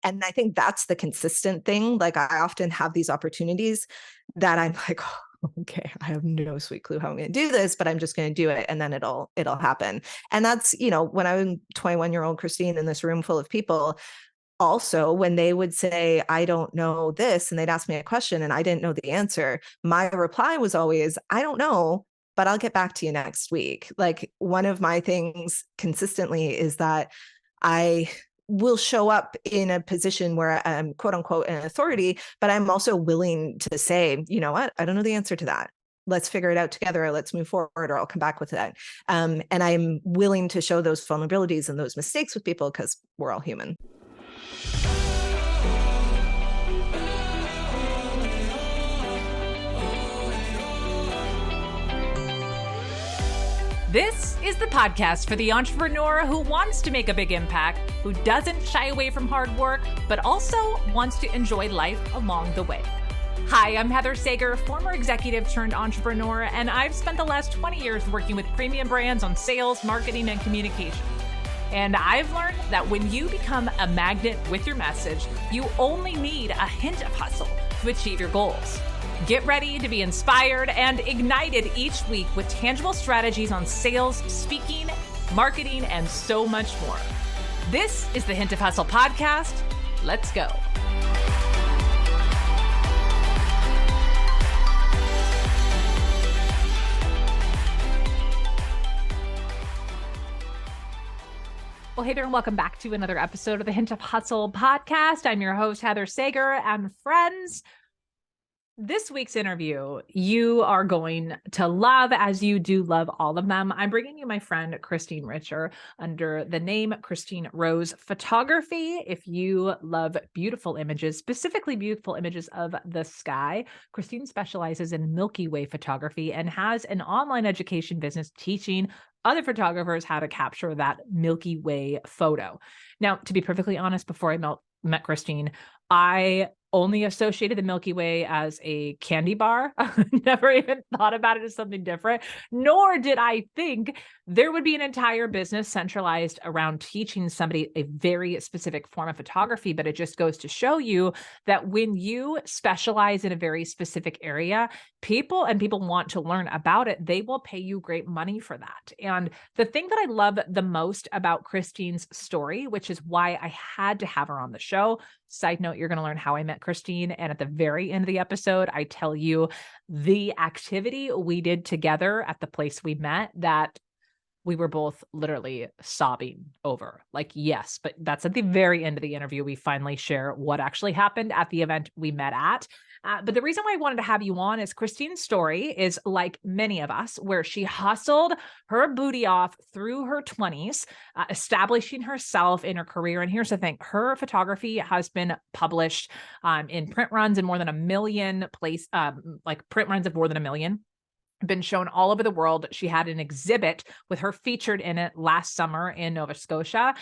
And I think that's the consistent thing. Like I often have these opportunities that I'm like, oh, okay, I have no sweet clue how I'm going to do this, but I'm just going to do it. And then it'll happen. And that's, when I was 21-year-old Kristine in this room full of people, also when they would say, I don't know this, and they'd ask me a question and I didn't know the answer, my reply was always, I don't know, but I'll get back to you next week. Like one of my things consistently is that I will show up in a position where I'm quote unquote an authority, but I'm also willing to say, you know what, I don't know the answer to that. Let's figure it out together. Or let's move forward, or I'll come back with that. And I'm willing to show those vulnerabilities and those mistakes with people because we're all human. This is the podcast for the entrepreneur who wants to make a big impact, who doesn't shy away from hard work, but also wants to enjoy life along the way. Hi, I'm Heather Sager, former executive turned entrepreneur, and I've spent the last 20 years working with premium brands on sales, marketing, and communication. And I've learned that when you become a magnet with your message, you only need a hint of hustle to achieve your goals. Get ready to be inspired and ignited each week with tangible strategies on sales, speaking, marketing, and so much more. This is the Hint of Hustle podcast. Let's go. Well, hey there, and welcome back to another episode of the Hint of Hustle podcast. I'm your host, Heather Sager, and friends, this week's interview, you are going to love, as you do love all of them. I'm bringing you my friend, Kristine Richer, under the name Kristine Rose Photography. If you love beautiful images, specifically beautiful images of the sky, Kristine specializes in Milky Way photography and has an online education business teaching other photographers how to capture that Milky Way photo. Now, to be perfectly honest, before I met Kristine, I only associated the Milky Way as a candy bar. Never even thought about it as something different, nor did I think there would be an entire business centralized around teaching somebody a very specific form of photography. But it just goes to show you that when you specialize in a very specific area, people want to learn about it, they will pay you great money for that. And the thing that I love the most about Kristine's story, which is why I had to have her on the show, side note, you're going to learn how I met Kristine. And at the very end of the episode, I tell you the activity we did together at the place we met that we were both literally sobbing over. Like, yes, but that's at the very end of the interview. We finally share what actually happened at the event we met at. But the reason why I wanted to have you on is Kristine's story is like many of us, where she hustled her booty off through her 20s, establishing herself in her career. And here's the thing, her photography has been published in print runs in more than 1 million print runs of more than 1 million. Been shown all over the world. She had an exhibit with her featured in it last summer in Nova Scotia.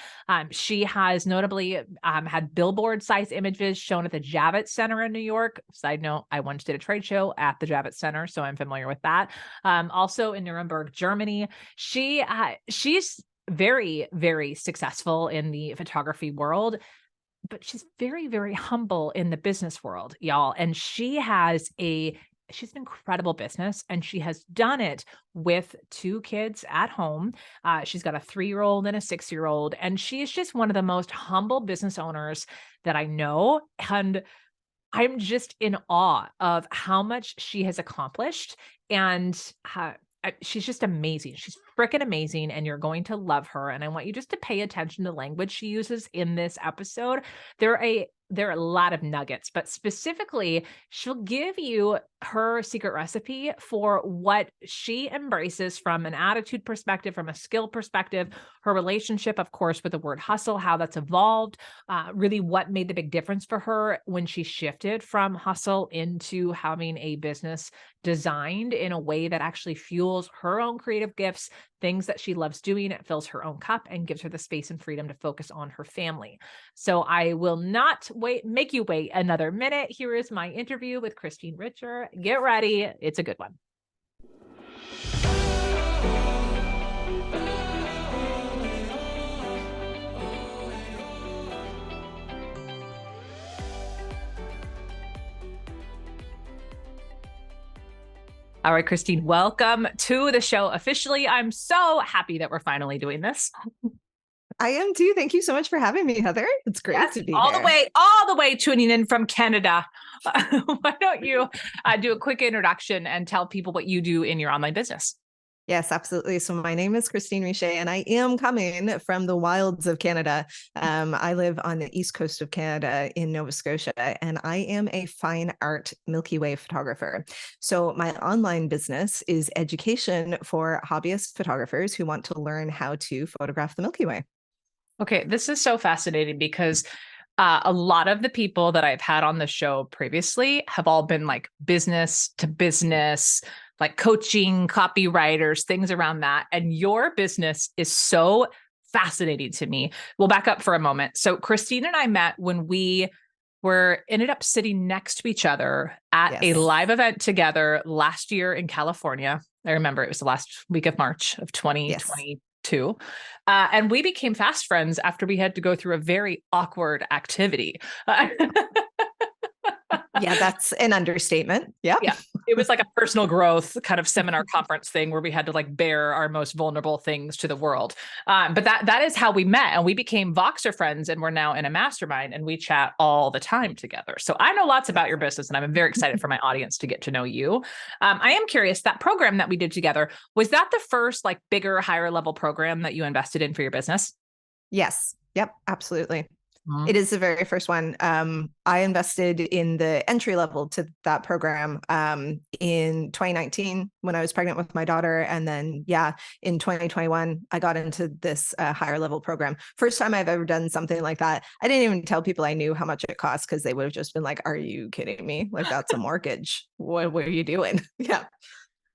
She has notably had billboard-sized images shown at the Javits Center in New York. Side note, I once did a trade show at the Javits Center, so I'm familiar with that. Also in Nuremberg, Germany. She's very, very successful in the photography world, but she's very, very humble in the business world, y'all. And she's an incredible business, and she has done it with 2 kids at home. She's got a 3-year-old and a 6-year-old, and she is just one of the most humble business owners that I know. And I'm just in awe of how much she has accomplished. And she's just amazing. She's freaking amazing, and you're going to love her. And I want you just to pay attention to the language she uses in this episode. There are a lot of nuggets, but specifically, she'll give you her secret recipe for what she embraces from an attitude perspective, from a skill perspective, her relationship, of course, with the word hustle, how that's evolved, really what made the big difference for her when she shifted from hustle into having a business designed in a way that actually fuels her own creative gifts, things that she loves doing. It fills her own cup and gives her the space and freedom to focus on her family. So I will not make you wait another minute. Here is my interview with Kristine Richer. Get ready. It's a good one. All right, Kristine, welcome to the show officially. I'm so happy that we're finally doing this. I am too. Thank you so much for having me, Heather. It's great to be all here. all the way tuning in from Canada. Why don't you do a quick introduction and tell people what you do in your online business? Yes, absolutely. So my name is Kristine Richer, and I am coming from the wilds of Canada. I live on the east coast of Canada in Nova Scotia, and I am a fine art Milky Way photographer. So my online business is education for hobbyist photographers who want to learn how to photograph the Milky Way. Okay, this is so fascinating because a lot of the people that I've had on the show previously have all been like business to business, like coaching, copywriters, things around that. And your business is so fascinating to me. We'll back up for a moment. So Kristine and I met when we ended up sitting next to each other at a live event together last year in California. I remember it was the last week of March of 2022. And we became fast friends after we had to go through a very awkward activity. Yeah, that's an understatement. Yep. Yeah. It was like a personal growth kind of seminar conference thing where we had to like bare our most vulnerable things to the world. But that is how we met, and we became Voxer friends, and we're now in a mastermind and we chat all the time together. So I know lots about your business, and I'm very excited for my audience to get to know you. I am curious, that program that we did together, was that the first like bigger, higher level program that you invested in for your business? Yes. Yep. Absolutely. It is the very first one. I invested in the entry level to that program in 2019 when I was pregnant with my daughter. And then, in 2021, I got into this higher level program. First time I've ever done something like that. I didn't even tell people I knew how much it cost, because they would have just been like, are you kidding me? Like, that's a mortgage. What are you doing? Yeah.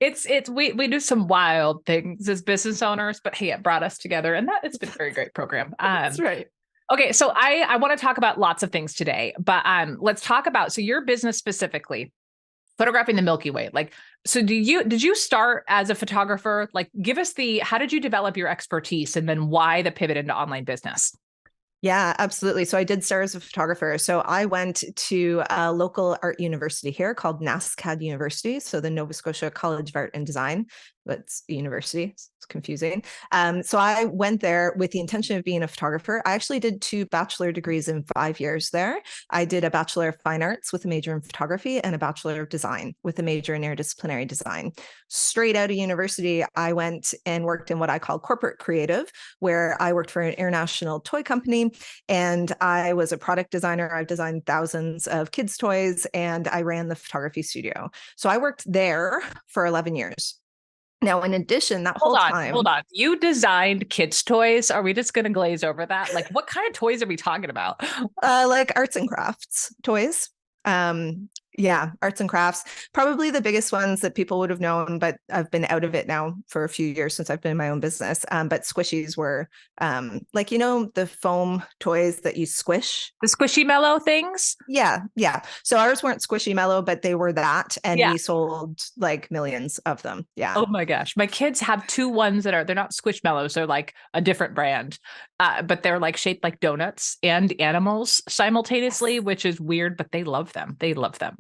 We do some wild things as business owners, but hey, it brought us together, and it's been a very great program. That's right. Okay, so I want to talk about lots of things today, but let's talk about, so your business specifically, photographing the Milky Way. Like, so did you start as a photographer? Like, give us how did you develop your expertise, and then why the pivot into online business? Yeah, absolutely. So I did start as a photographer. So I went to a local art university here called NASCAD University. So the Nova Scotia College of Art and Design. That's a university. It's confusing. So I went there with the intention of being a photographer. I actually did 2 bachelor degrees in 5 years there. I did a Bachelor of Fine Arts with a major in photography and a Bachelor of Design with a major in interdisciplinary design. Straight out of university, I went and worked in what I call corporate creative, where I worked for an international toy company, and I was a product designer. I've designed thousands of kids' toys, and I ran the photography studio. So I worked there for 11 years. Now, in addition, that whole time... Hold on. You designed kids' toys. Are we just going to glaze over that? Like, what kind of toys are we talking about? Like arts and crafts toys. Arts and crafts. Probably the biggest ones that people would have known, but I've been out of it now for a few years since I've been in my own business. But squishies were like, the foam toys that you squish. The squishy mellow things? Yeah. So ours weren't squishy mellow, but they were that. And we sold like millions of them. Yeah. Oh my gosh. My kids have 2 ones they're not squishmallows. They're like a different brand, but they're like shaped like donuts and animals simultaneously, which is weird, but they love them. They love them.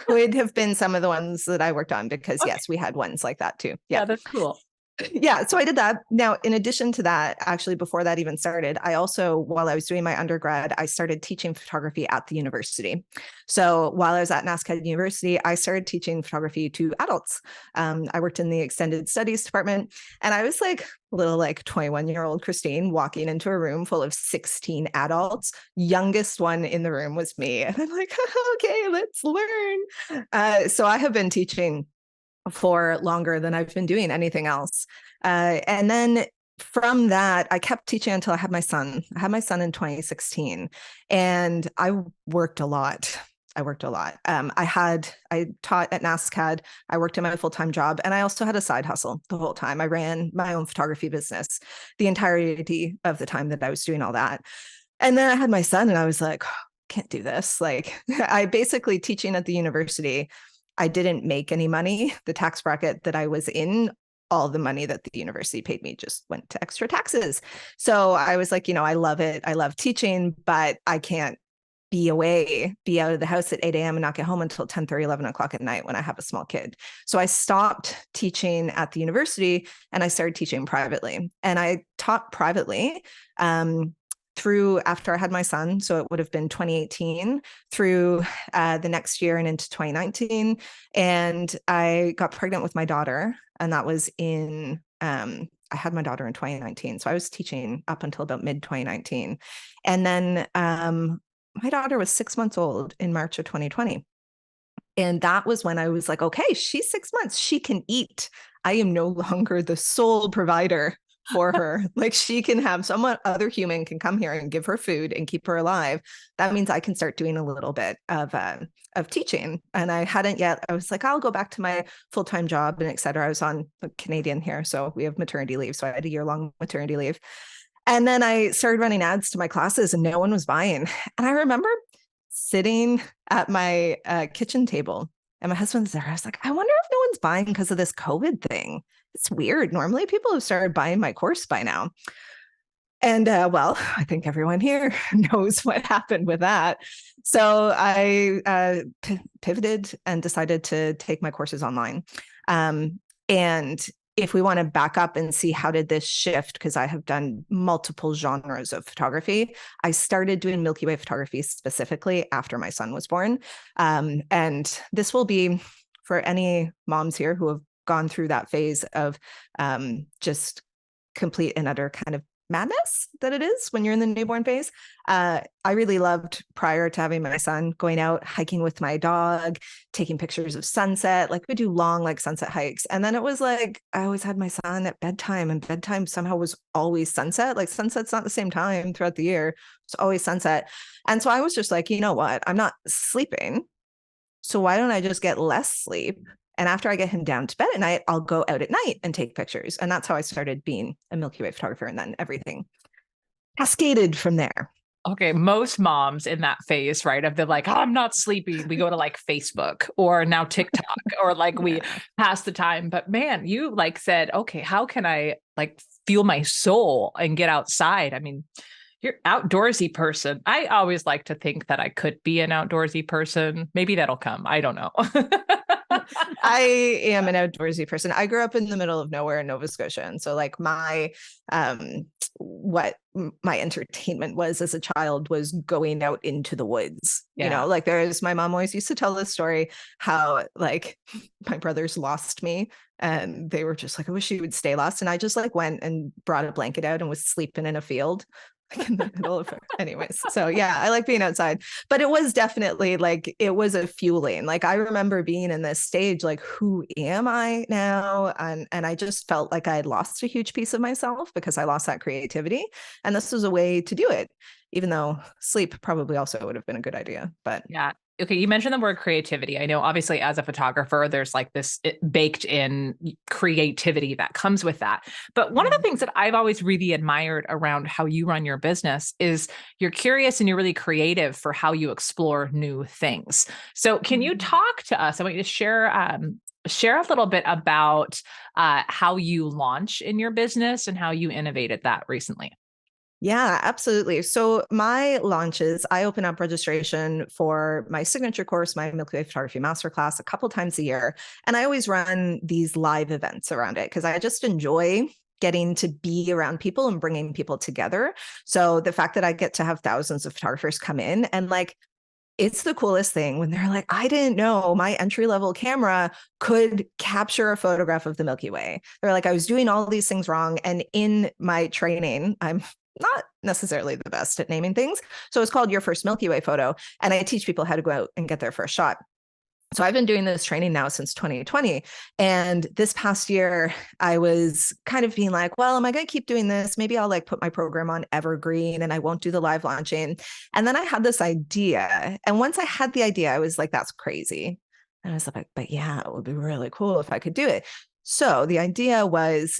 Would have been some of the ones that I worked on, because yes, we had ones like that too. Yeah, that's cool. Yeah, so I did that. Now, in addition to that, actually, before that even started, I also, while I was doing my undergrad, I started teaching photography at the university. So while I was at NASCAD University, I started teaching photography to adults. I worked in the extended studies department, and I was like little 21-year-old Kristine walking into a room full of 16 adults. Youngest one in the room was me. And I'm like, okay, let's learn. So I have been teaching for longer than I've been doing anything else. And then from that, I kept teaching until I had my son. I had my son in 2016, and I worked a lot. I taught at NASCAD. I worked in my full-time job, and I also had a side hustle the whole time. I ran my own photography business the entirety of the time that I was doing all that. And then I had my son, and I was like, can't do this. Like, I basically teaching at the university, I didn't make any money. The tax bracket that I was in, all the money that the university paid me just went to extra taxes. So I was like, I love it. I love teaching, but I can't be away, be out of the house at 8 a.m. and not get home until 10:30, 11 o'clock at night when I have a small kid. So I stopped teaching at the university and I started teaching privately. And I taught privately through after I had my son. So it would have been 2018 through the next year and into 2019. And I got pregnant with my daughter. And that was I had my daughter in 2019. So I was teaching up until about mid 2019. And then my daughter was 6 months old in March of 2020. And that was when I was like, okay, she's 6 months. She can eat. I am no longer the sole provider for her. Like, she can have someone, other human can come here and give her food and keep her alive. That means I can start doing a little bit of teaching. And I hadn't yet. I was like, I'll go back to my full-time job and et cetera. I was on Canadian here. So we have maternity leave. So I had a year-long maternity leave. And then I started running ads to my classes and no one was buying. And I remember sitting at my kitchen table and my husband's there. I was like, I wonder if no one's buying because of this COVID thing. It's weird. Normally people have started buying my course by now. And well, I think everyone here knows what happened with that. So I pivoted and decided to take my courses online. And if we want to back up and see how did this shift, because I have done multiple genres of photography, I started doing Milky Way photography specifically after my son was born. And this will be for any moms here who have gone through that phase of just complete and utter kind of madness that it is when you're in the newborn phase. I really loved, prior to having my son, going out hiking with my dog, taking pictures of sunset. Like, we do long, like, sunset hikes. And then it was like, I always had my son at bedtime, and bedtime somehow was always sunset. Like, sunset's not the same time throughout the year. It's always sunset. And so I was just like, you know what? I'm not sleeping. So why don't I just get less sleep? And after I get him down to bed at night, I'll go out at night and take pictures. And that's how I started being a Milky Way photographer. And then everything cascaded from there. Okay, most moms in that phase, right, of the like, oh, I'm not sleeping, we go to like Facebook or now TikTok or like we pass the time. But man, you like said, okay, how can I like fuel my soul and get outside? I mean, you're outdoorsy person. I always like to think that I could be an outdoorsy person. Maybe that'll come. I don't know. I am an outdoorsy person. I grew up in the middle of nowhere in Nova Scotia. And so like what my entertainment was as a child was going out into the woods. Yeah. You know, like my mom always used to tell this story how like my brothers lost me and they were just like, I wish you would stay lost. And I just like went and brought a blanket out and was sleeping in a field. In the middle of it. Anyways, so yeah, I like being outside, but it was definitely like, it was a fueling. Like, I remember being in this stage, like, who am I now? And I just felt like I had lost a huge piece of myself because I lost that creativity. And this was a way to do it, even though sleep probably also would have been a good idea. But yeah. Okay, you mentioned the word creativity. I know obviously as a photographer, there's like this baked in creativity that comes with that. But one of the things that I've always really admired around how you run your business is you're curious and you're really creative for how you explore new things. So can you talk to us? I want you to share a little bit about how you launch in your business and how you innovated that recently. Yeah, absolutely. So my launches, I open up registration for my signature course, my Milky Way Photography Masterclass, a couple times a year. And I always run these live events around it because I just enjoy getting to be around people and bringing people together. So the fact that I get to have thousands of photographers come in and like, it's the coolest thing when they're like, I didn't know my entry-level camera could capture a photograph of the Milky Way. They're like, I was doing all these things wrong. And in my training, I'm not necessarily the best at naming things. So it's called Your First Milky Way Photo. And I teach people how to go out and get their first shot. So I've been doing this training now since 2020. And this past year, I was kind of being like, well, am I going to keep doing this? Maybe I'll like put my program on evergreen and I won't do the live launching. And then I had this idea. And once I had the idea, I was like, that's crazy. And I was like, but yeah, it would be really cool if I could do it. So the idea was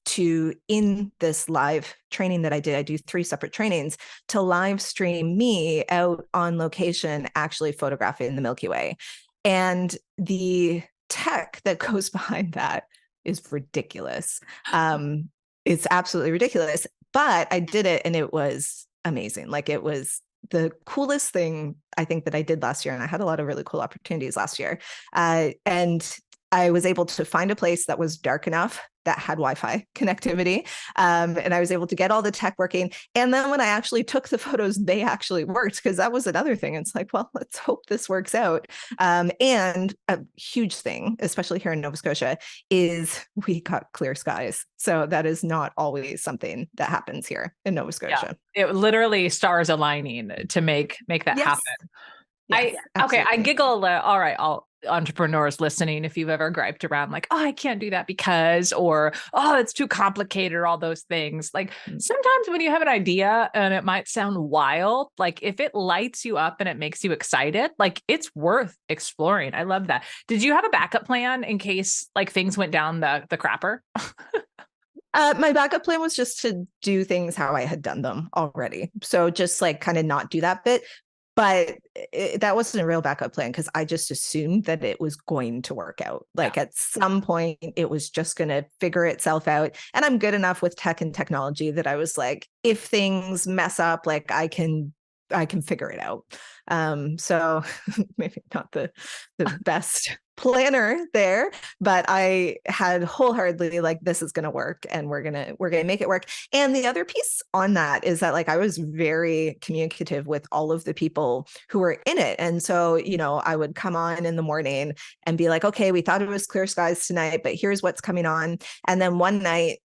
to, in this live training that I did, I do 3 separate trainings, to live stream me out on location, actually photographing the Milky Way. And the tech that goes behind that is ridiculous. It's absolutely ridiculous, but I did it and it was amazing. Like, it was the coolest thing I think that I did last year, and I had a lot of really cool opportunities last year. And I was able to find a place that was dark enough that had Wi-Fi connectivity. And I was able to get all the tech working. And then when I actually took the photos, they actually worked, because that was another thing. It's like, well, let's hope this works out. And a huge thing, especially here in Nova Scotia, is we got clear skies. So that is not always something that happens here in Nova Scotia. Yeah. It literally stars aligning to make that happen. Yes, I giggle a little. All right, all entrepreneurs listening, if you've ever griped around like, oh, I can't do that because, or, oh, it's too complicated, or all those things. Like sometimes when you have an idea and it might sound wild, like if it lights you up and it makes you excited, like it's worth exploring. I love that. Did you have a backup plan in case like things went down the crapper? My backup plan was just to do things how I had done them already. So just like kind of not do that bit. But that wasn't a real backup plan, because I just assumed that it was going to work out. Like at some point, it was just going to figure itself out. And I'm good enough with tech and technology that I was like, if things mess up, like I can figure it out. So maybe not the best planner there, but I had wholeheartedly like, this is going to work, and we're going to make it work. And the other piece on that is that like, I was very communicative with all of the people who were in it. And so, I would come on in the morning and be like, okay, we thought it was clear skies tonight, but here's what's coming on. And then one night,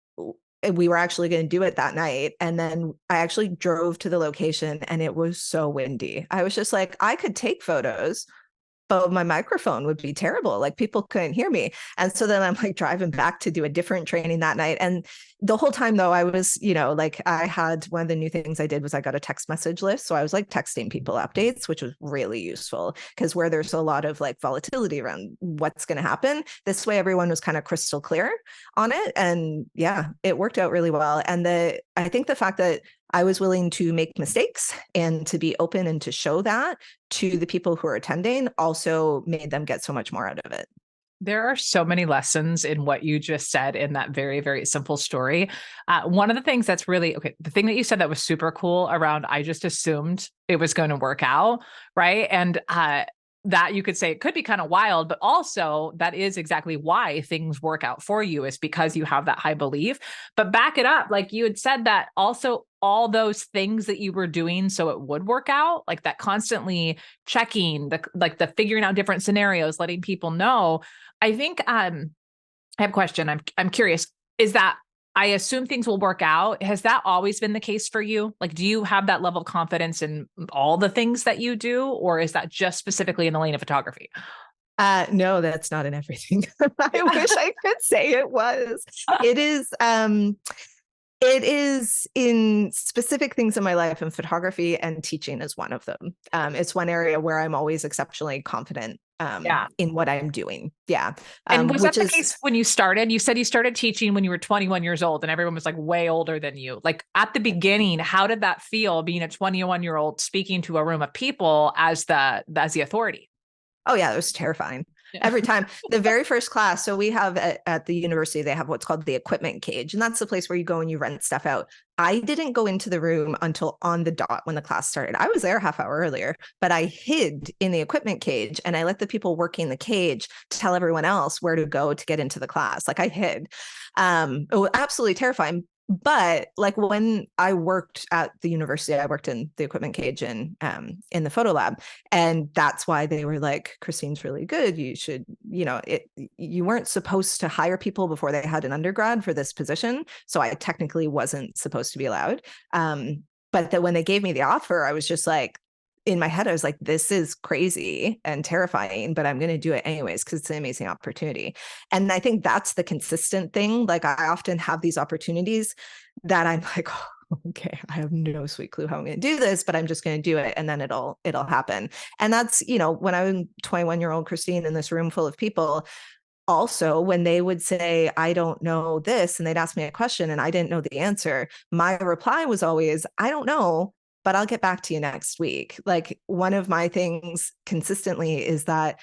we were actually going to do it that night. And then I actually drove to the location, and it was so windy. I was just like, I could take photos, but my microphone would be terrible. Like people couldn't hear me. And so then I'm like driving back to do a different training that night. And the whole time though, I was, like I had, one of the new things I did was I got a text message list. So I was like texting people updates, which was really useful, because where there's a lot of like volatility around what's going to happen, this way everyone was kind of crystal clear on it. And yeah, it worked out really well. And I think the fact that I was willing to make mistakes and to be open and to show that to the people who are attending also made them get so much more out of it. There are so many lessons in what you just said in that very, very simple story. One of the things that's really, the thing that you said that was super cool around, I just assumed it was going to work out, right? And that you could say it could be kind of wild, but also that is exactly why things work out for you, is because you have that high belief. But back it up, like you had said that also all those things that you were doing so it would work out, like that constantly checking, the figuring out different scenarios, letting people know. I think I have a question. I'm curious. Is that, I assume things will work out. Has that always been the case for you? Like, do you have that level of confidence in all the things that you do, or is that just specifically in the lane of photography? No, that's not in everything. I wish I could say it was. It is in specific things in my life, and photography and teaching is one of them. It's one area where I'm always exceptionally confident in what I'm doing. Yeah. And was that the case when you started? You said you started teaching when you were 21 years old, and everyone was like way older than you. Like at the beginning, how did that feel, being a 21-year-old speaking to a room of people as the authority? Oh yeah, it was terrifying. Every time. The very first class, so we have at the university, they have what's called the equipment cage, and that's the place where you go and you rent stuff out. I didn't go into the room until on the dot when the class started. I was there a half hour earlier, but I hid in the equipment cage, and I let the people working the cage tell everyone else where to go to get into the class. Like I hid. It was absolutely terrifying. But like when I worked at the university, I worked in the equipment cage and in the photo lab. And that's why they were like, Kristine's really good. You should, you weren't supposed to hire people before they had an undergrad for this position. So I technically wasn't supposed to be allowed. But that when they gave me the offer, I was just like, in my head, I was like, this is crazy and terrifying, but I'm going to do it anyways, because it's an amazing opportunity. And I think that's the consistent thing. Like I often have these opportunities that I'm like, oh, okay, I have no sweet clue how I'm going to do this, but I'm just going to do it. And then it'll happen. And that's, when I was 21-year-old Kristine in this room full of people, also, when they would say, I don't know this, and they'd ask me a question and I didn't know the answer, my reply was always, I don't know, but I'll get back to you next week. Like one of my things consistently is that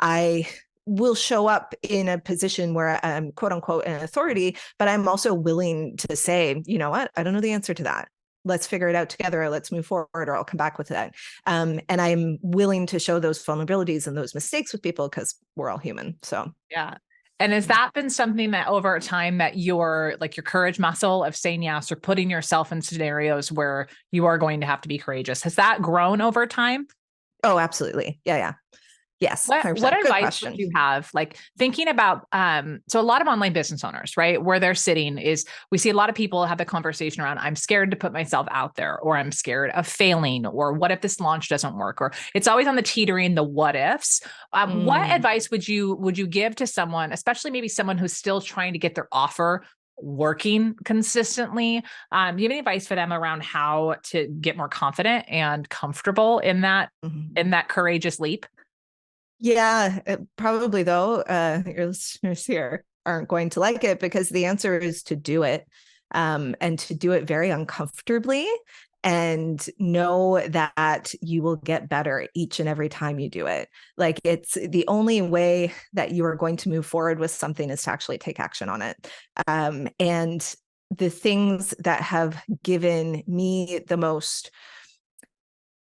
I will show up in a position where I'm quote unquote an authority, but I'm also willing to say, you know what, I don't know the answer to that. let's figure it out together, or let's move forward, or I'll come back with that. And I'm willing to show those vulnerabilities and those mistakes with people because we're all human. So yeah. And has that been something that over time that your courage muscle of saying yes or putting yourself in scenarios where you are going to have to be courageous, has that grown over time? Oh, absolutely. Yeah. Yes. What 100%. Good advice question. would you have? Like thinking about, so a lot of online business owners, right? Where they're sitting is we see a lot of people have the conversation around, I'm scared to put myself out there, or I'm scared of failing, or what if this launch doesn't work? Or it's always on the teetering, the what ifs. What advice would you give to someone, especially maybe someone who's still trying to get their offer working consistently? Do you have any advice for them around how to get more confident and comfortable in that, in that courageous leap? Yeah, probably though, your listeners here aren't going to like it, because the answer is to do it, and to do it very uncomfortably, and know that you will get better each and every time you do it. Like, it's the only way that you are going to move forward with something is to actually take action on it. And the things that have given me the most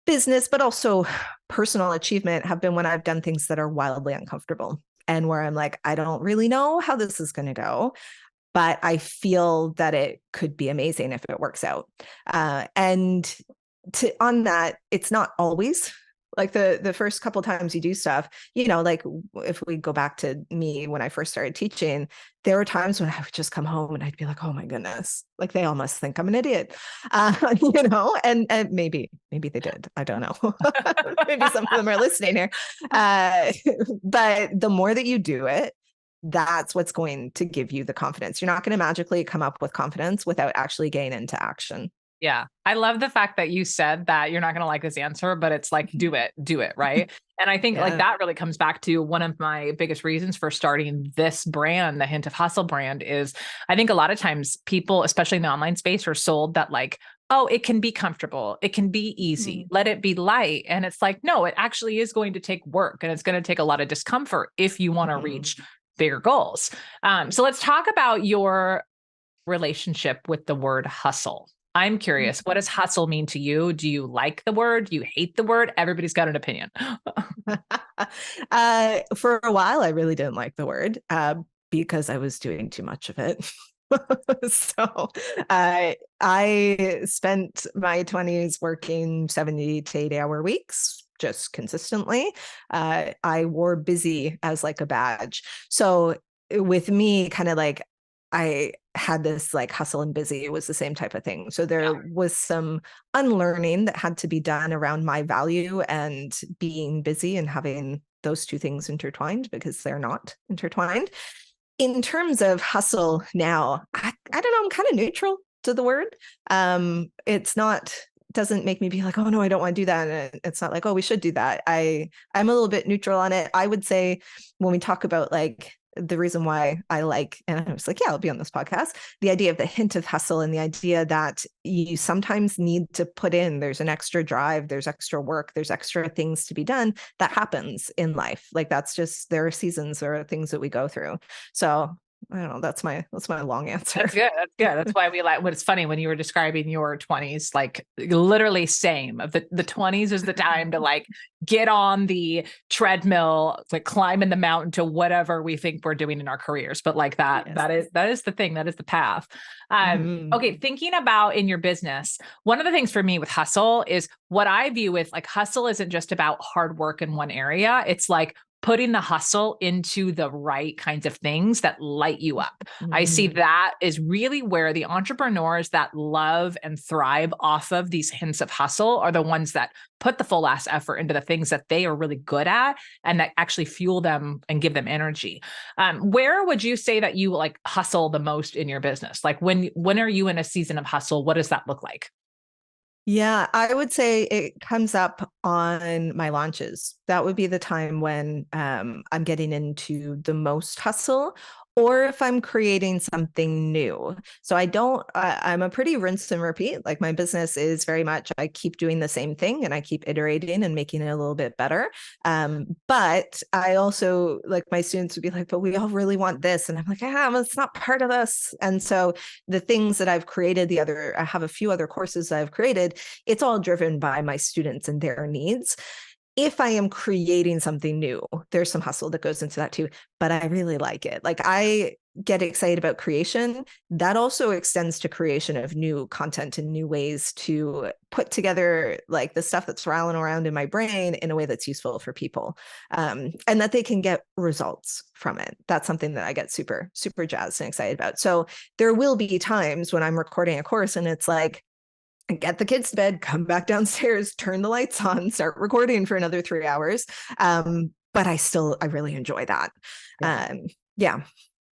business, but also personal achievement, have been when I've done things that are wildly uncomfortable, and where I'm like, I don't really know how this is going to go, but I feel that it could be amazing if it works out. And on that, it's not always like the first couple times you do stuff, like if we go back to me when I first started teaching, there were times when I would just come home and I'd be like, oh my goodness, like they all must think I'm an idiot, and maybe they did. I don't know. Maybe some of them are listening here. But the more that you do it, that's what's going to give you the confidence. You're not going to magically come up with confidence without actually getting into action. Yeah. I love the fact that you said that you're not going to like this answer, but it's like, do it, right? And I think like that really comes back to one of my biggest reasons for starting this brand, the Hint of Hustle brand, is I think a lot of times people, especially in the online space, are sold that like, oh, it can be comfortable, it can be easy, let it be light. And it's like, no, it actually is going to take work, and it's going to take a lot of discomfort if you want to reach bigger goals. So let's talk about your relationship with the word hustle. I'm curious, what does hustle mean to you? Do you like the word? Do you hate the word? Everybody's got an opinion. For a while, I really didn't like the word, because I was doing too much of it. So I spent my 20s working 70 to 80-hour weeks, just consistently. I wore busy as like a badge. So with me, kind of like, I had this like hustle and busy. It was the same type of thing. So there was some unlearning that had to be done around my value and being busy and having those two things intertwined, because they're not intertwined. In terms of hustle now, I don't know, I'm kind of neutral to the word. It's not, doesn't make me be like, oh no, I don't want to do that. And it's not like, oh, we should do that. I'm a little bit neutral on it. I would say when we talk about like the reason why I like, and I was like, yeah, I'll be on this podcast, the idea of the hint of hustle, and the idea that you sometimes need to put in, there's an extra drive, there's extra work, there's extra things to be done. That happens in life. Like that's just, there are seasons, there are things that we go through. So I don't know. That's my long answer. That's good. That's good. That's why we like, what it's funny when you were describing your 20s, like literally same of the 20s is the time to like get on the treadmill, like climbing the mountain to whatever we think we're doing in our careers. But like that is the thing, that is the path. Okay. Thinking about in your business, one of the things for me with hustle is what I view with like hustle isn't just about hard work in one area. It's like putting the hustle into the right kinds of things that light you up. I see that is really where the entrepreneurs that love and thrive off of these hints of hustle are the ones that put the full last effort into the things that they are really good at and that actually fuel them and give them energy. Where would you say that you like hustle the most in your business? Like when are you in a season of hustle? What does that look like? Yeah, I would say it comes up on my launches. That would be the time when I'm getting into the most hustle, or if I'm creating something new. So I'm a pretty rinse and repeat. Like my business is very much, I keep doing the same thing and I keep iterating and making it a little bit better. But I also, like my students would be like, but we all really want this. And I'm like, well, it's not part of this. And so the things that I've created, I have a few other courses that I've created, it's all driven by my students and their needs. If I am creating something new, there's some hustle that goes into that too, but I really like it. Like I get excited about creation. That also extends to creation of new content and new ways to put together like the stuff that's rattling around in my brain in a way that's useful for people, and that they can get results from it. That's something that I get super, super jazzed and excited about. So there will be times when I'm recording a course and it's like, get the kids to bed, come back downstairs, turn the lights on, start recording for another 3 hours. But I really enjoy that. Yeah.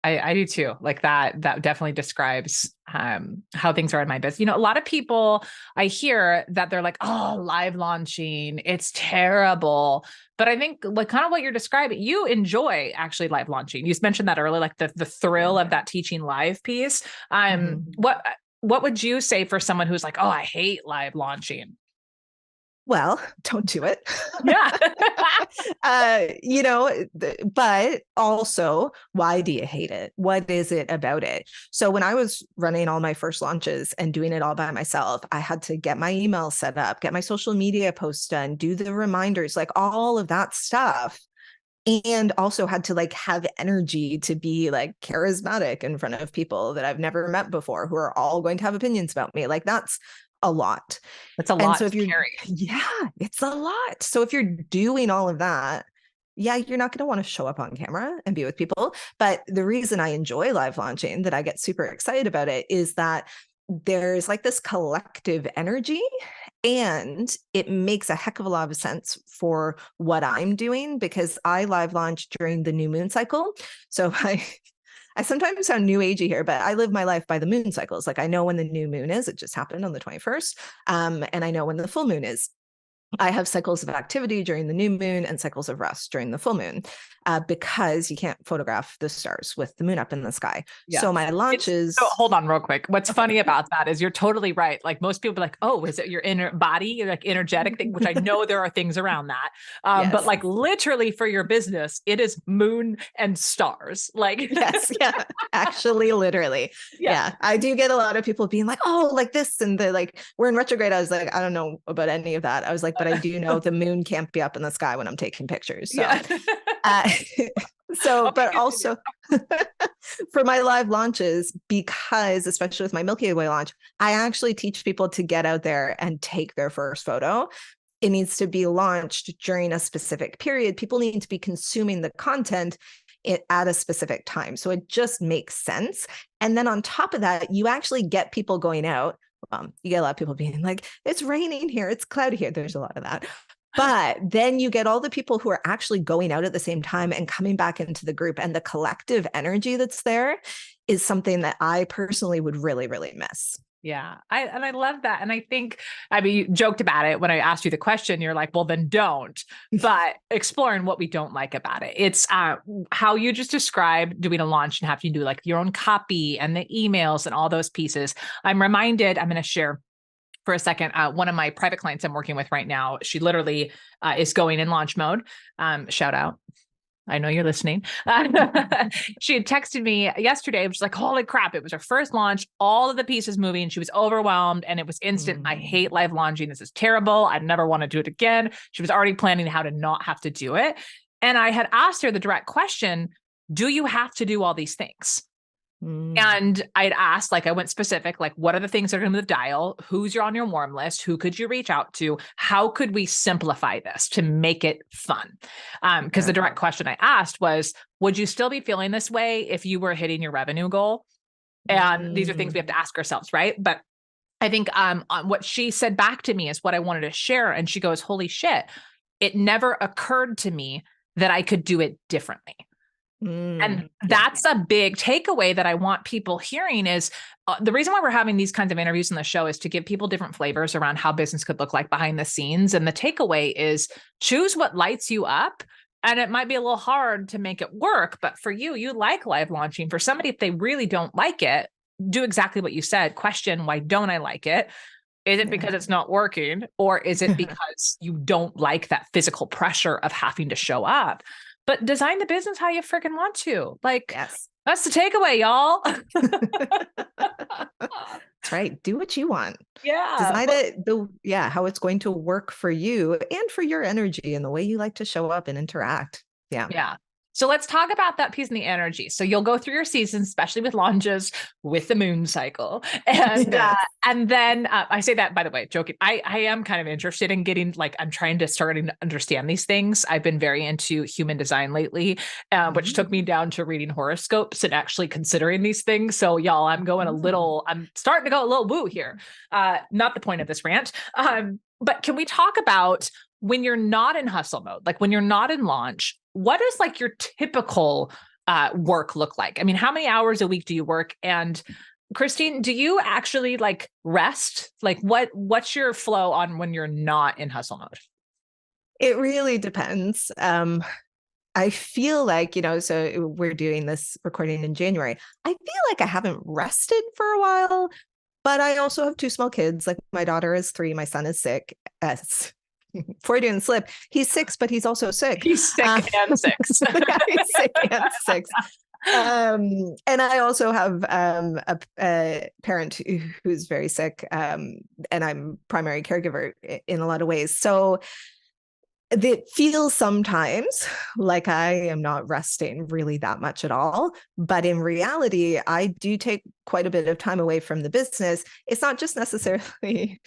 I do too. Like that definitely describes how things are in my business. A lot of people I hear that they're like, oh, live launching, it's terrible. But I think like kind of what you're describing, you enjoy actually live launching. You mentioned that earlier, like the thrill of that teaching live piece. What would you say for someone who's like, oh, I hate live launching? Well, don't do it. Yeah. But also, why do you hate it? What is it about it? So when I was running all my first launches and doing it all by myself, I had to get my email set up, get my social media posts done, do the reminders, like all of that stuff. And also had to like have energy to be like charismatic in front of people that I've never met before, who are all going to have opinions about me. Like that's a lot. It's a lot. And so if you're, yeah, it's a lot. So if you're doing all of that, yeah, you're not going to want to show up on camera and be with people. But the reason I enjoy live launching, that I get super excited about it, is that there's like this collective energy, and it makes a heck of a lot of sense for what I'm doing, because I live launch during the new moon cycle. So I sometimes sound new agey here, but I live my life by the moon cycles. Like I know when the new moon is, it just happened on the 21st. And I know when the full moon is. I have cycles of activity during the new moon and cycles of rest during the full moon, because you can't photograph the stars with the moon up in the sky. Yes. So my launches. So hold on real quick. What's funny about that is you're totally right. Like most people are like, oh, is it your inner body, your like energetic thing, which I know there are things around that. Yes. But like literally for your business, it is moon and stars. Like, yes. Yeah, actually, literally. Yeah. I do get a lot of people being like, oh, like this. And the like, we're in retrograde. I was like, I don't know about any of that. I was like, but I do know the moon can't be up in the sky when I'm taking pictures. So, but also for my live launches, because especially with my Milky Way launch, I actually teach people to get out there and take their first photo. It needs to be launched during a specific period. People need to be consuming the content at a specific time. So it just makes sense. And then on top of that, you actually get people going out. You get a lot of people being like, it's raining here, it's cloudy here. There's a lot of that. But then you get all the people who are actually going out at the same time and coming back into the group, and the collective energy that's there is something that I personally would really, really miss. Yeah. I love that. And I think, you joked about it when I asked you the question, you're like, well, then don't, but exploring what we don't like about it. It's how you just described doing a launch and having to do like your own copy and the emails and all those pieces. I'm reminded, I'm going to share for a second. One of my private clients I'm working with right now, she literally is going in launch mode. Shout out. I know you're listening. She had texted me yesterday. It was like, holy crap. It was her first launch. All of the pieces moving. She was overwhelmed and it was instant. I hate live launching. This is terrible. I never want to do it again. She was already planning how to not have to do it. And I had asked her the direct question, do you have to do all these things? And I'd asked, like, I went specific, like, what are the things that are going to the dial? Who's on your warm list? Who could you reach out to? How could we simplify this to make it fun? Because the direct question I asked was, would you still be feeling this way if you were hitting your revenue goal? And these are things we have to ask ourselves, right? But I think what she said back to me is what I wanted to share. And she goes, holy shit, it never occurred to me that I could do it differently. And that's a big takeaway that I want people hearing is the reason why we're having these kinds of interviews in the show is to give people different flavors around how business could look like behind the scenes. And the takeaway is choose what lights you up And it might be a little hard to make it work, but for you, you like live launching. For somebody, if they really don't like it, do exactly what you said. Question, why don't I like it? Is it because it's not working? Or is it because you don't like that physical pressure of having to show up? But design the business how you freaking want to. Like, Yes. That's the takeaway, y'all. That's right. Do what you want. Yeah. Design how it's going to work for you and for your energy and the way you like to show up and interact. Yeah. Yeah. So let's talk about that piece in the energy. So you'll go through your seasons, especially with launches, with the moon cycle. And Yes. and then I say that, by the way, joking. I am kind of interested in getting, like, I'm trying to start to understand these things. I've been very into human design lately, which took me down to reading horoscopes and actually considering these things. So y'all, I'm starting to go a little woo here. Not the point of this rant. But can we talk about when you're not in hustle mode, like when you're not in launch, what does like your typical work look like? I mean, how many hours a week do you work? And Kristine, do you actually like rest? Like what's your flow on when you're not in hustle mode? It really depends. I feel like, so we're doing this recording in January. I feel like I haven't rested for a while, but I also have two small kids. Like my daughter is 3, my son is sick. Freudian slip. He's 6, but he's also sick. He's sick and 6. Yeah, he's sick and 6. And I also have a parent who's very sick, and I'm primary caregiver in a lot of ways. So it feels sometimes like I am not resting really that much at all. But in reality, I do take quite a bit of time away from the business. It's not just necessarily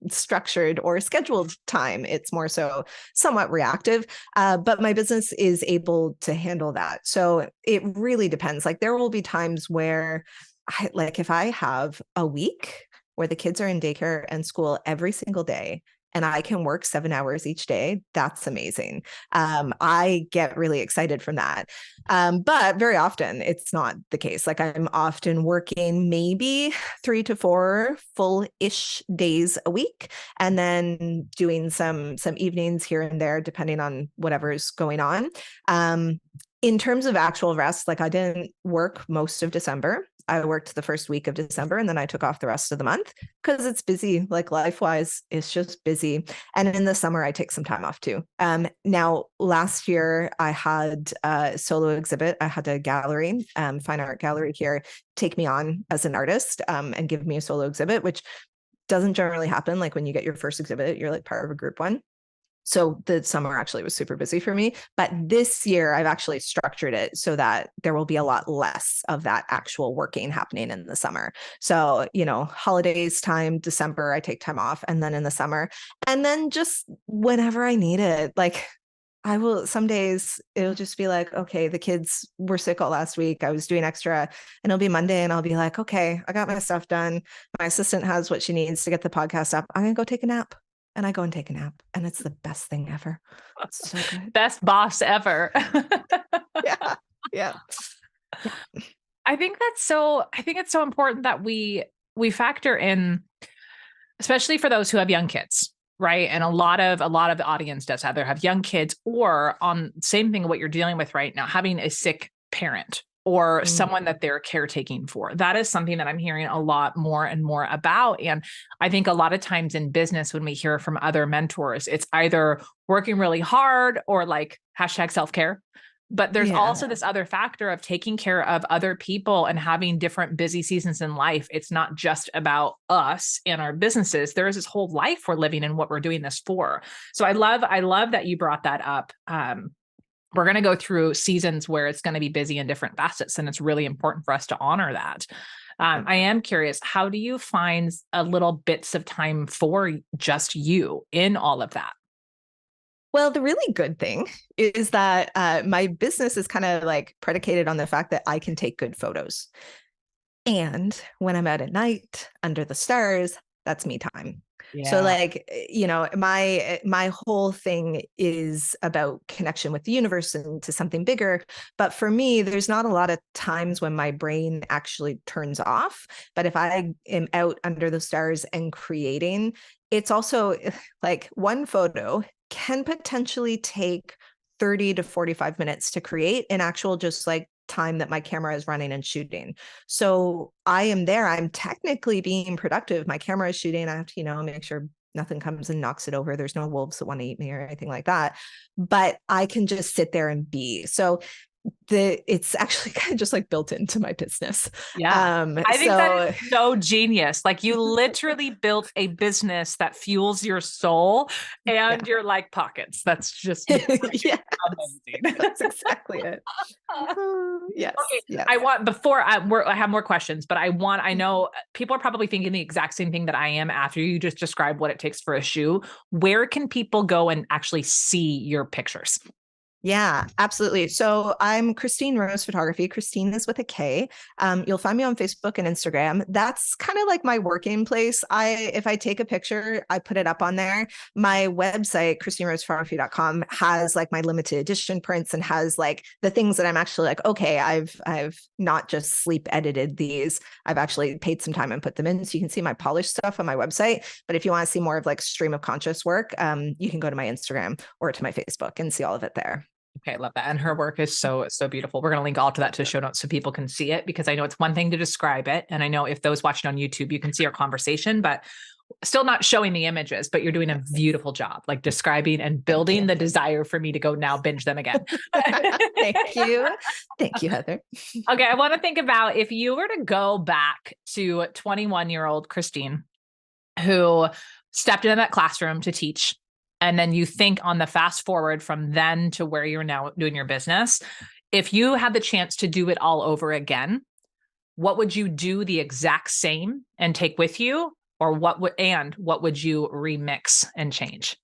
structured or scheduled time. It's more so somewhat reactive. But my business is able to handle that. So it really depends. Like there will be times where if I have a week where the kids are in daycare and school every single day, and I can work 7 hours each day, that's amazing. I get really excited from that. But very often it's not the case. Like I'm often working maybe 3 to 4 full-ish days a week, and then doing some evenings here and there, depending on whatever's going on. In terms of actual rest, like I didn't work most of December. I worked the first week of December, and then I took off the rest of the month because it's busy, like life-wise, it's just busy. And in the summer, I take some time off too. Now, last year, I had a solo exhibit. I had a gallery, fine art gallery here, take me on as an artist and give me a solo exhibit, which doesn't generally happen. Like when you get your first exhibit, you're like part of a group one. So the summer actually was super busy for me. But this year, I've actually structured it so that there will be a lot less of that actual working happening in the summer. So, holidays time, December, I take time off. And then in the summer, and then just whenever I need it, like I will, some days it'll just be like, okay, the kids were sick all last week. I was doing extra, and it'll be Monday and I'll be like, okay, I got my stuff done. My assistant has what she needs to get the podcast up. I'm going to go take a nap. And I go and take a nap, and it's the best thing ever. It's so good. Best boss ever. Yeah. I think it's so important that we factor in, especially for those who have young kids, right? And a lot of the audience does either have young kids or on same thing what you're dealing with right now, having a sick parent or someone that they're caretaking for. That is something that I'm hearing a lot more and more about. And I think a lot of times in business, when we hear from other mentors, it's either working really hard or like #self-care. But there's also this other factor of taking care of other people and having different busy seasons in life. It's not just about us and our businesses. There is this whole life we're living and what we're doing this for. So I love that you brought that up. We're going to go through seasons where it's going to be busy in different facets, and it's really important for us to honor that. I am curious, how do you find a little bits of time for just you in all of that? Well, the really good thing is that my business is kind of like predicated on the fact that I can take good photos. And when I'm out at night under the stars, that's me time. Yeah. So like, my whole thing is about connection with the universe and to something bigger. But for me, there's not a lot of times when my brain actually turns off. But if I am out under the stars and creating, it's also like one photo can potentially take 30 to 45 minutes to create an actual just like time that my camera is running and shooting. So I am there. I'm technically being productive. My camera is shooting. I have to, make sure nothing comes and knocks it over. There's no wolves that want to eat me or anything like that. But I can just sit there and be. So it's actually kind of just like built into my business. Yeah. I think that is so genius. Like you literally built a business that fuels your soul and your like pockets. That's just amazing. That's exactly it. Yes. Okay. Yes. I have more questions, but I know people are probably thinking the exact same thing that I am after you just described what it takes for a shoe. Where can people go and actually see your pictures? Yeah, absolutely. So I'm Kristine Rose Photography. Kristine is with a K. You'll find me on Facebook and Instagram. That's kind of like my working place. If I take a picture, I put it up on there. My website, KristineRosePhotography.com, has like my limited edition prints and has like the things that I'm actually like, okay, I've not just sleep edited these. I've actually paid some time and put them in. So you can see my polished stuff on my website. But if you want to see more of like stream of conscious work, you can go to my Instagram or to my Facebook and see all of it there. Okay, I love that. And her work is so beautiful. We're going to link all to that to the show notes so people can see it, because I know it's one thing to describe it. And I know if those watching on YouTube, you can see our conversation, but still not showing the images, but you're doing a beautiful job, like describing and building the desire for me to go now binge them again. Thank you. Thank you, Heather. Okay. I want to think about if you were to go back to 21-year-old Kristine who stepped into that classroom to teach. And then you think on the fast forward from then to where you're now doing your business, if you had the chance to do it all over again, what would you do the exact same and take with you? Or what would you remix and change?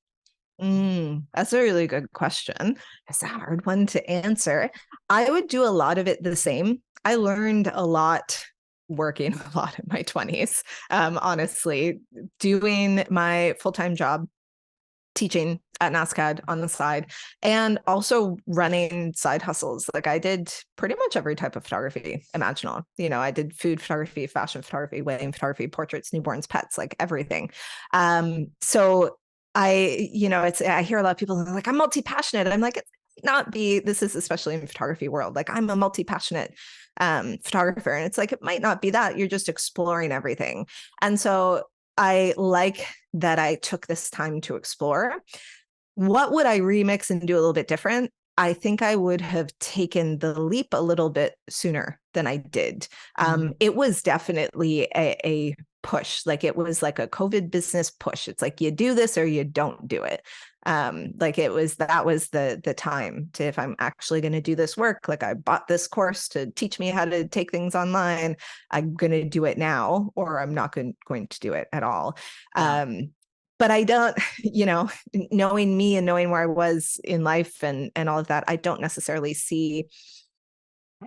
That's a really good question. It's a hard one to answer. I would do a lot of it the same. I learned a lot working a lot in my 20s, honestly, doing my full-time job, teaching at NASCAD on the side, and also running side hustles. Like I did pretty much every type of photography imaginable. I did food photography, fashion photography, wedding photography, portraits, newborns, pets, like everything. So I hear a lot of people like, I'm multi-passionate. I'm like, this is especially in photography world. Like I'm a multi-passionate photographer. And it's like, it might not be that. You're just exploring everything. And so I like that I took this time to explore. What would I remix and do a little bit different? I think I would have taken the leap a little bit sooner than I did. It was definitely a push. Like it was like a COVID business push. It's like you do this or you don't do it. That was the time to, if I'm actually going to do this work, like I bought this course to teach me how to take things online, I'm going to do it now, or I'm not going to do it at all. Yeah. But I don't, knowing me and knowing where I was in life and all of that, I don't necessarily see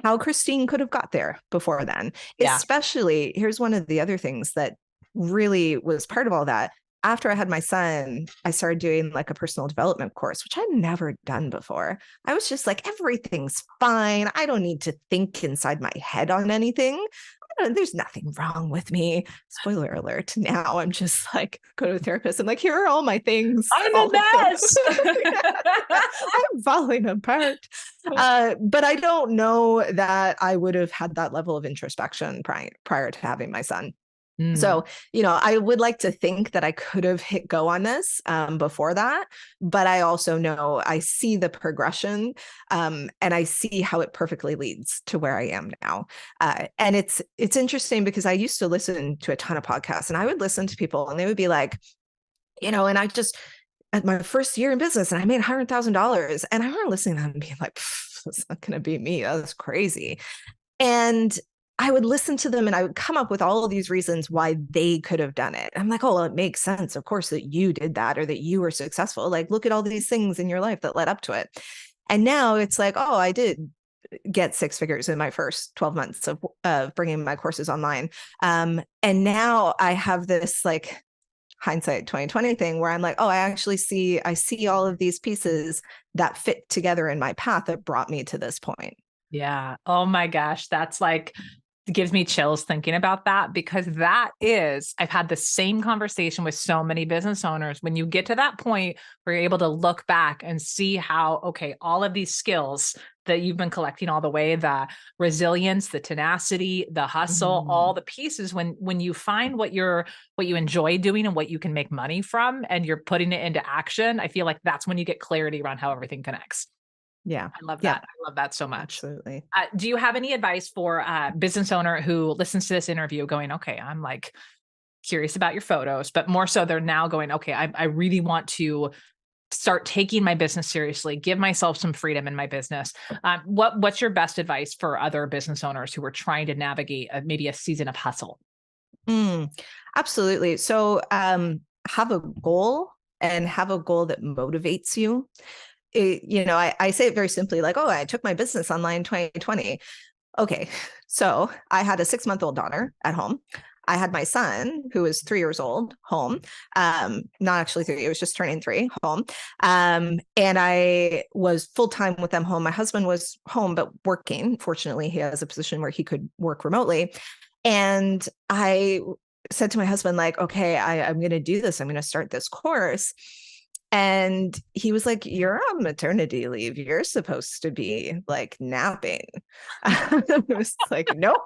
how Kristine could have got there before then. Yeah. Especially, here's one of the other things that really was part of all that. After I had my son, I started doing like a personal development course, which I'd never done before. I was just like, everything's fine. I don't need to think inside my head on anything. There's nothing wrong with me. Spoiler alert. Now I'm just like, go to a therapist. I'm like, here are all my things. I'm a mess. I'm falling apart. But I don't know that I would have had that level of introspection prior to having my son. So, I would like to think that I could have hit go on this before that, but I also know I see the progression and I see how it perfectly leads to where I am now. And it's interesting because I used to listen to a ton of podcasts, and I would listen to people and they would be like, and I just, at my first year in business, and I made $100,000, and I remember listening to them and being like, that's not going to be me. That's crazy. And I would listen to them and I would come up with all of these reasons why they could have done it. I'm like, oh, well, it makes sense, of course, that you did that or that you were successful. Like, look at all these things in your life that led up to it. And now it's like, oh, I did get 6 figures in my first 12 months of bringing my courses online. And now I have this like hindsight 2020 thing where I'm like, oh, I see all of these pieces that fit together in my path that brought me to this point. Yeah. Oh my gosh. That's like gives me chills thinking about that, because I've had the same conversation with so many business owners. When you get to that point where you're able to look back and see how, okay, all of these skills that you've been collecting all the way, the resilience, the tenacity, the hustle, all the pieces, when you find what you enjoy doing and what you can make money from, and you're putting it into action, I feel like that's when you get clarity around how everything connects. Yeah. I love Yeah. that. I love that so much. Absolutely. Do you have any advice for a business owner who listens to this interview going, okay, I'm like curious about your photos, but more so they're now going, okay, I really want to start taking my business seriously, give myself some freedom in my business. What's your best advice for other business owners who are trying to navigate maybe a season of hustle? Absolutely. So have a goal, and have a goal that motivates you. I say it very simply, like, oh, I took my business online 2020. Okay. So I had a 6-month-old daughter at home. I had my son, who was 3 years old, home. Not actually 3, it was just turning 3, home. And I was full-time with them home. My husband was home, but working. Fortunately, he has a position where he could work remotely. And I said to my husband, like, okay, I'm going to do this. I'm going to start this course. And he was like, you're on maternity leave. You're supposed to be like napping. I was like, nope,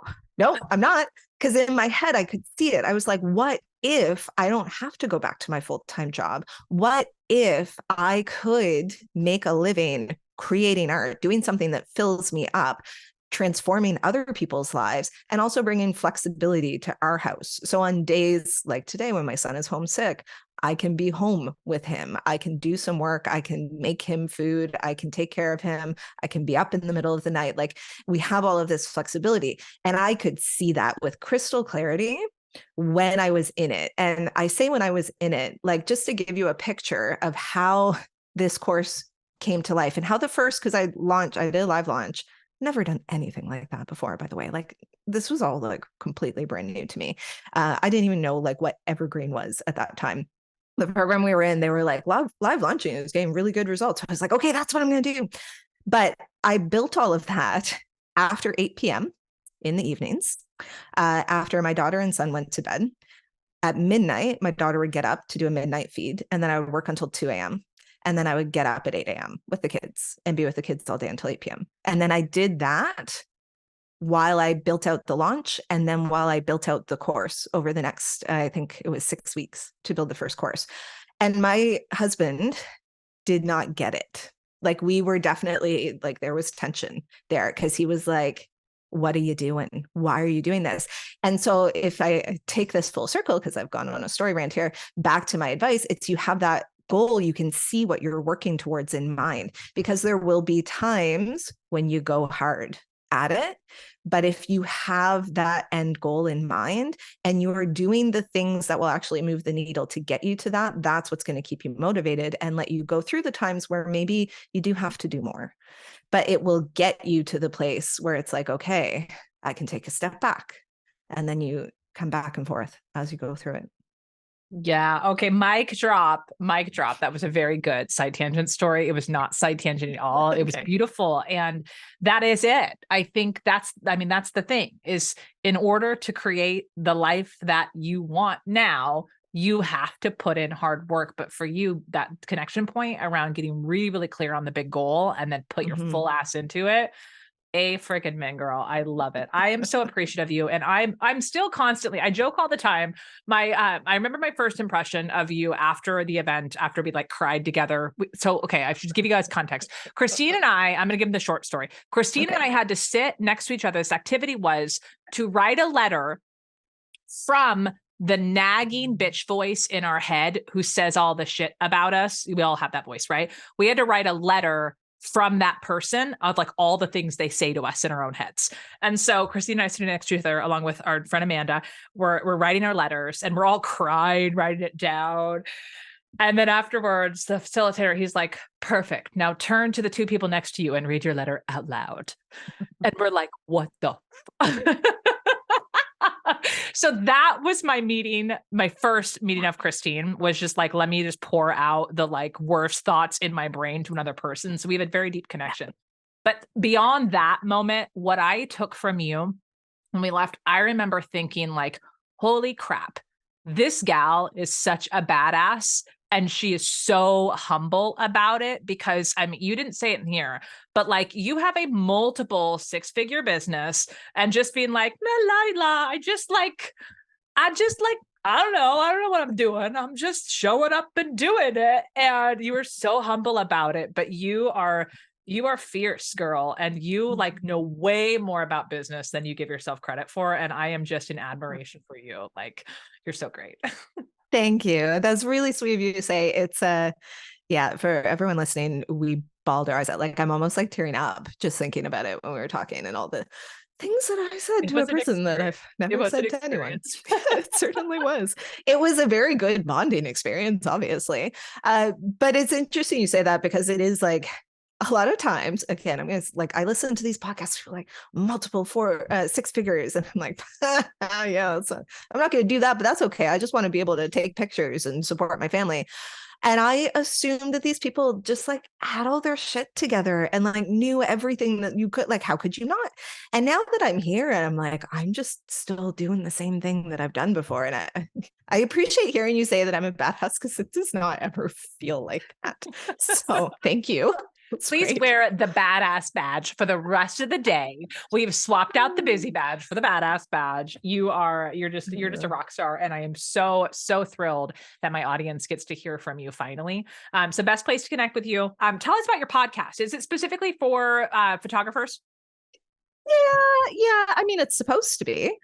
I'm not. Because in my head, I could see it. I was like, what if I don't have to go back to my full-time job? What if I could make a living creating art, doing something that fills me up, transforming other people's lives, and also bringing flexibility to our house? So on days like today, when my son is homesick, I can be home with him. I can do some work. I can make him food. I can take care of him. I can be up in the middle of the night. Like, we have all of this flexibility. And I could see that with crystal clarity when I was in it. And I say when I was in it, like, just to give you a picture of how this course came to life, and how because I did a live launch. Never done anything like that before, by the way. Like, this was all like completely brand new to me. I didn't even know like what Evergreen was at that time. The program we were in, they were like live launching. It was getting really good results. I was like, okay, that's what I'm going to do. But I built all of that after 8 p.m. in the evenings, after my daughter and son went to bed. At midnight, my daughter would get up to do a midnight feed, and then I would work until 2 a.m. And then I would get up at 8 a.m. with the kids and be with the kids all day until 8 p.m. And then I did that while I built out the launch, and then while I built out the course over the next, I think it was 6 weeks to build the first course. And my husband did not get it. Like, we were definitely like, there was tension there, because he was like, what are you doing? Why are you doing this? And so if I take this full circle, because I've gone on a story rant here, back to my advice, it's you have that goal, you can see what you're working towards in mind, because there will be times when you go hard at it. But if you have that end goal in mind, and you are doing the things that will actually move the needle to get you to that, that's what's going to keep you motivated and let you go through the times where maybe you do have to do more. But it will get you to the place where it's like, okay, I can take a step back. And then you come back and forth as you go through it. Yeah. Okay. Mic drop. That was a very good side tangent story. It was not side tangent at all. It was beautiful. And that is it. I think that's the thing, is in order to create the life that you want now, you have to put in hard work. But for you, that connection point around getting really, really clear on the big goal and then put your full ass into it. A freaking man, girl. I love it. I am so appreciative of you. And I'm still constantly, I joke all the time. I remember my first impression of you after the event, after we like cried together. So, okay, I should give you guys context. Kristine and I'm going to give them the short story. Kristine and I had to sit next to each other. This activity was to write a letter from the nagging bitch voice in our head who says all the shit about us. We all have that voice, right? We had to write a letter from that person of like all the things they say to us in our own heads. And so Kristine and I sitting next to each other, along with our friend Amanda, we're writing our letters, and we're all crying, writing it down. And then afterwards, the facilitator, he's like, perfect. Now turn to the two people next to you and read your letter out loud. And we're like, what the So that was my first meeting of Kristine, was just like, let me just pour out the like worst thoughts in my brain to another person. So we have a very deep connection. But beyond that moment, what I took from you when we left, I remember thinking like, holy crap, this gal is such a badass. And she is so humble about it because, I mean, you didn't say it in here, but like you have a multiple 6-figure business and just being like, I don't know what I'm doing. I'm just showing up and doing it. And you were so humble about it, but you are fierce, girl. And you like know way more about business than you give yourself credit for. And I am just in admiration for you. Like, you're so great. Thank you. That's really sweet of you to say. It's yeah, for everyone listening, we bawled our eyes out. Like I'm almost like tearing up just thinking about it when we were talking and all the things that I said to a person that I've never said to anyone. It certainly was. It was a very good bonding experience, obviously. But it's interesting you say that because it is like a lot of times, again, I'm going to like, I listen to these podcasts for like multiple 6 figures. And I'm like, yeah, I'm not going to do that, but that's okay. I just want to be able to take pictures and support my family. And I assumed that these people just like had all their shit together and like knew everything that you could, like, how could you not? And now that I'm here and I'm like, I'm just still doing the same thing that I've done before. And I appreciate hearing you say that I'm a badass because it does not ever feel like that. So thank you. Please wear the badass badge for the rest of the day. We've swapped out the busy badge for the badass badge. You're just a rock star. And I am so thrilled that my audience gets to hear from you finally. So best place to connect with you. Tell us about your podcast. Is it specifically for photographers? Yeah. I mean, it's supposed to be.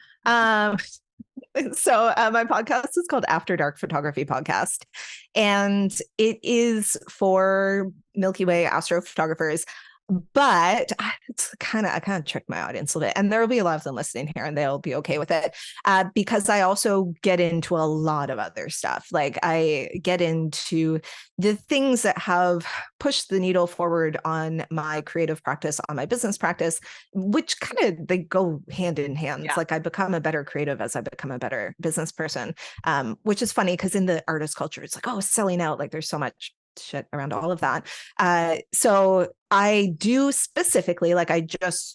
So my podcast is called After Dark Photography Podcast, and it is for Milky Way astrophotographers. But it's I kind of trick my audience a little bit, and there will be a lot of them listening here, and they'll be okay with it because I also get into a lot of other stuff. Like I get into the things that have pushed the needle forward on my creative practice, on my business practice, which they go hand in hand. Yeah. It's like I become a better creative as I become a better business person, which is funny because in the artist culture, it's like, oh, selling out. Like there's so much shit around all of that. So I do specifically, like I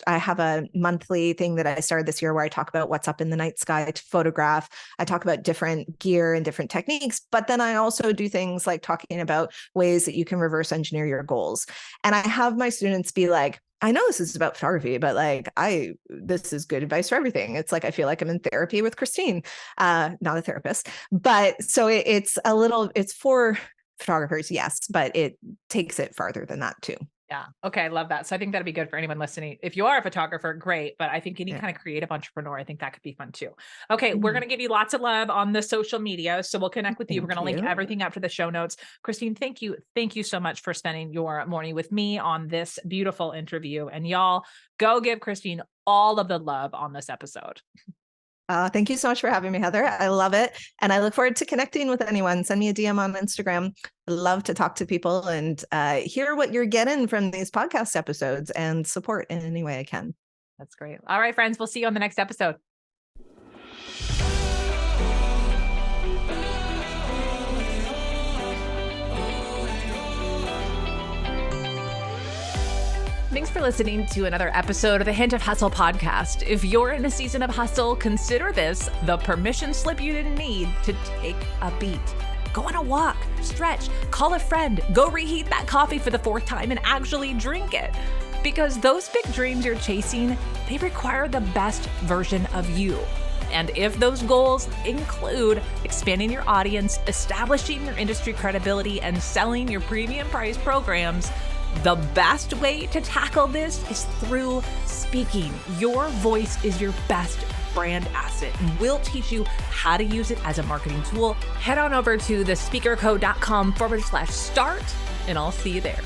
have a monthly thing that I started this year where I talk about what's up in the night sky to photograph. I talk about different gear and different techniques, but then I also do things like talking about ways that you can reverse engineer your goals. And I have my students be like, I know this is about photography, but like this is good advice for everything. It's like, I feel like I'm in therapy with Kristine, not a therapist, but so it's for photographers, yes, but it takes it farther than that too. Yeah. Okay. I love that. So I think that'd be good for anyone listening. If you are a photographer, great. But I think any kind of creative entrepreneur, I think that could be fun too. Okay. We're going to give you lots of love on the social media. So we'll connect with you. We're going to link everything up to the show notes. Kristine, thank you. Thank you so much for spending your morning with me on this beautiful interview. And y'all go give Kristine all of the love on this episode. Thank you so much for having me, Heather. I love it. And I look forward to connecting with anyone. Send me a DM on Instagram. I love to talk to people and hear what you're getting from these podcast episodes and support in any way I can. That's great. All right, friends, we'll see you on the next episode. Thanks for listening to another episode of the Hint of Hustle podcast. If you're in a season of hustle, consider this the permission slip you didn't need to take a beat. Go on a walk, stretch, call a friend, go reheat that coffee for the 4th time and actually drink it. Because those big dreams you're chasing, they require the best version of you. And if those goals include expanding your audience, establishing your industry credibility, and selling your premium price programs, the best way to tackle this is through speaking. Your voice is your best brand asset, and we'll teach you how to use it as a marketing tool. Head on over to thespeakercode.com/start, and I'll see you there.